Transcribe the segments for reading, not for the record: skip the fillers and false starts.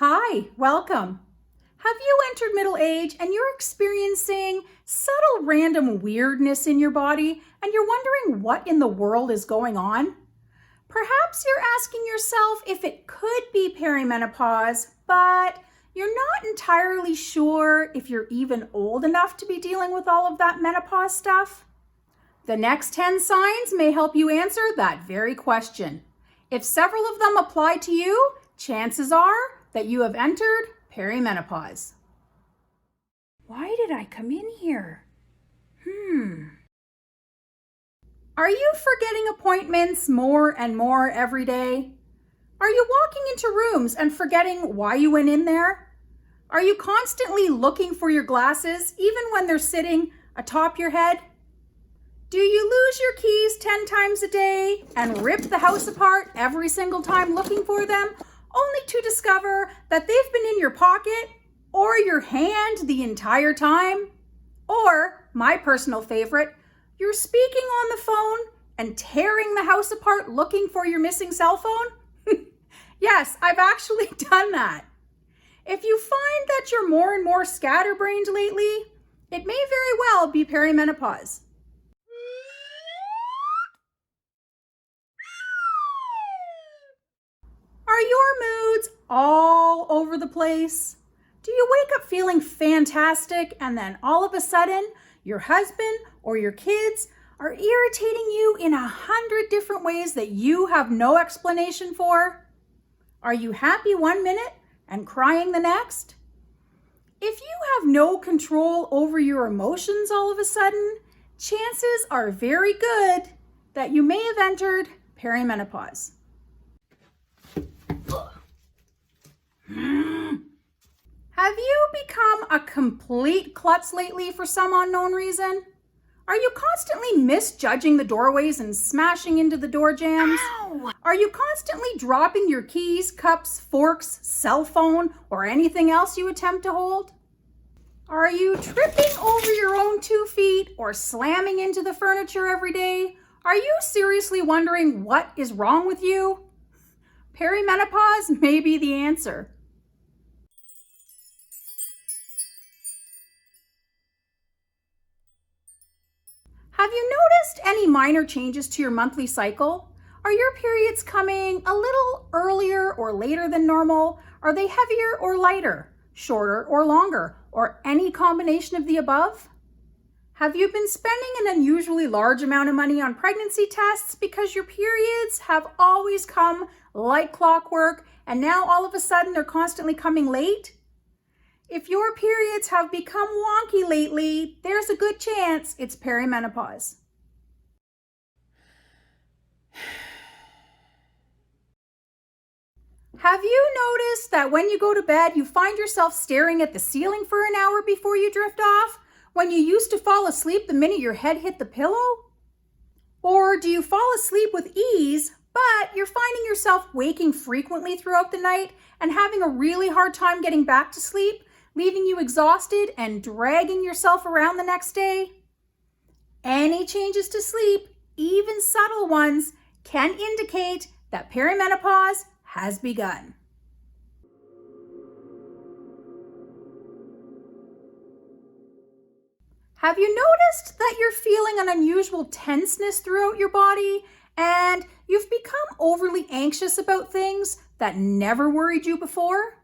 Hi, welcome. Have you entered middle age and you're experiencing subtle random weirdness in your body and you're wondering what in the world is going on? Perhaps you're asking yourself if it could be perimenopause, but you're not entirely sure if you're even old enough to be dealing with all of that menopause stuff. The next 10 signs may help you answer that very question. If several of them apply to you, chances are that you have entered perimenopause. Why did I come in here? Are you forgetting appointments more and more every day? Are you walking into rooms and forgetting why you went in there? Are you constantly looking for your glasses even when they're sitting atop your head? Do you lose your keys 10 times a day and rip the house apart every single time looking for them, only to discover that they've been in your pocket or your hand the entire time? Or, my personal favorite, you're speaking on the phone and tearing the house apart looking for your missing cell phone? Yes, I've actually done that. If you find that you're more and more scatterbrained lately, it may very well be perimenopause. Are your moods all over the place? Do you wake up feeling fantastic and then all of a sudden your husband or your kids are irritating you in 100 different ways that you have no explanation for? Are you happy one minute and crying the next? If you have no control over your emotions all of a sudden, chances are very good that you may have entered perimenopause. Have you become a complete klutz lately for some unknown reason? Are you constantly misjudging the doorways and smashing into the door jambs? Ow! Are you constantly dropping your keys, cups, forks, cell phone, or anything else you attempt to hold? Are you tripping over your own 2 feet or slamming into the furniture every day? Are you seriously wondering what is wrong with you? Perimenopause may be the answer. Have you noticed any minor changes to your monthly cycle? Are your periods coming a little earlier or later than normal? Are they heavier or lighter, shorter or longer, or any combination of the above? Have you been spending an unusually large amount of money on pregnancy tests because your periods have always come like clockwork and now all of a sudden they're constantly coming late? If your periods have become wonky lately, there's a good chance it's perimenopause. Have you noticed that when you go to bed, you find yourself staring at the ceiling for an hour before you drift off, when you used to fall asleep the minute your head hit the pillow? Or do you fall asleep with ease, but you're finding yourself waking frequently throughout the night and having a really hard time getting back to sleep, leaving you exhausted and dragging yourself around the next day? Any changes to sleep, even subtle ones, can indicate that perimenopause has begun. Have you noticed that you're feeling an unusual tenseness throughout your body and you've become overly anxious about things that never worried you before?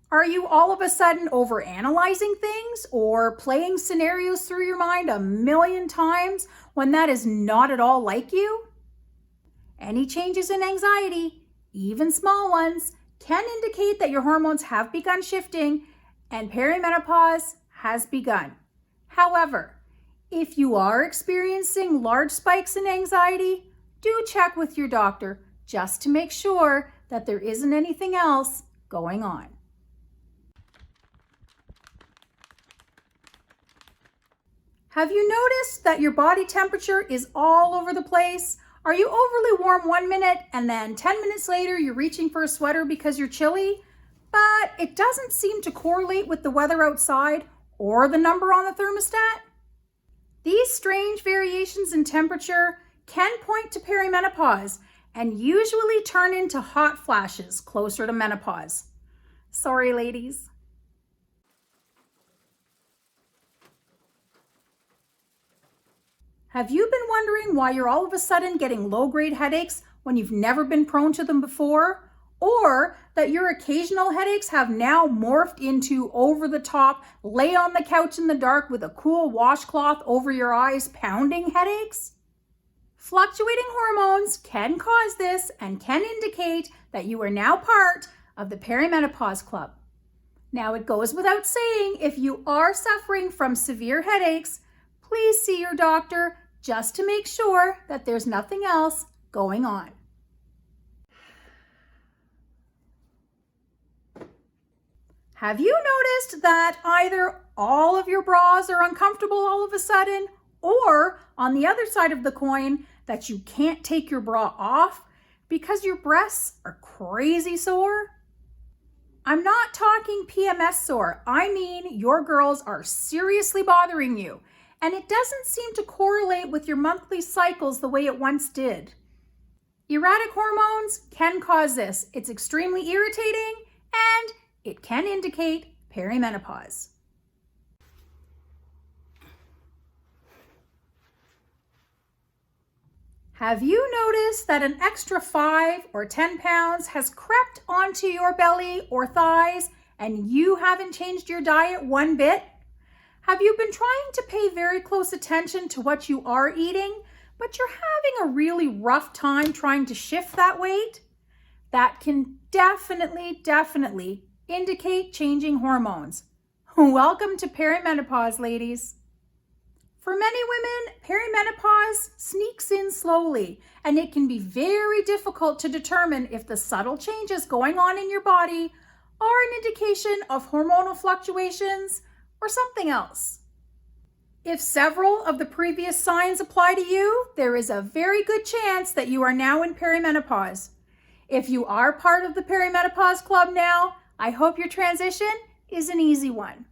Are you all of a sudden overanalyzing things or playing scenarios through your mind a million times when that is not at all like you? Any changes in anxiety, even small ones, can indicate that your hormones have begun shifting and perimenopause has begun. However, if you are experiencing large spikes in anxiety, do check with your doctor just to make sure that there isn't anything else going on. Have you noticed that your body temperature is all over the place? Are you overly warm 1 minute and then 10 minutes later you're reaching for a sweater because you're chilly, but it doesn't seem to correlate with the weather outside or the number on the thermostat? These strange variations in temperature can point to perimenopause and usually turn into hot flashes closer to menopause. Sorry, ladies. Have you been wondering why you're all of a sudden getting low-grade headaches when you've never been prone to them before? Or that your occasional headaches have now morphed into over-the-top, lay on the couch in the dark with a cool washcloth over your eyes pounding headaches? Fluctuating hormones can cause this and can indicate that you are now part of the perimenopause club. Now, it goes without saying, if you are suffering from severe headaches, please see your doctor just to make sure that there's nothing else going on. Have you noticed that either all of your bras are uncomfortable all of a sudden, or on the other side of the coin, that you can't take your bra off because your breasts are crazy sore? I'm not talking PMS sore. I mean your girls are seriously bothering you, and it doesn't seem to correlate with your monthly cycles the way it once did. Erratic hormones can cause this. It's extremely irritating, and it can indicate perimenopause. Have you noticed that an extra 5 or 10 pounds has crept onto your belly or thighs and you haven't changed your diet one bit? Have you been trying to pay very close attention to what you are eating, but you're having a really rough time trying to shift that weight? That can definitely indicate changing hormones. Welcome to perimenopause, ladies. For many women, perimenopause sneaks in slowly, and it can be very difficult to determine if the subtle changes going on in your body are an indication of hormonal fluctuations or something else. If several of the previous signs apply to you, there is a very good chance that you are now in perimenopause. If you are part of the perimenopause club now, I hope your transition is an easy one.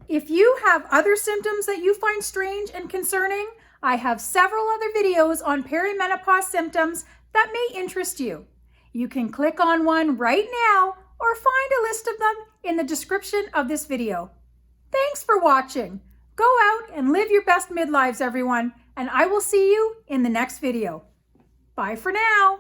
If you have other symptoms that you find strange and concerning, I have several other videos on perimenopause symptoms that may interest you. You can click on one right now or find a list of them in the description of this video. Thanks for watching. Go out and live your best midlives, everyone, and I will see you in the next video. Bye for now.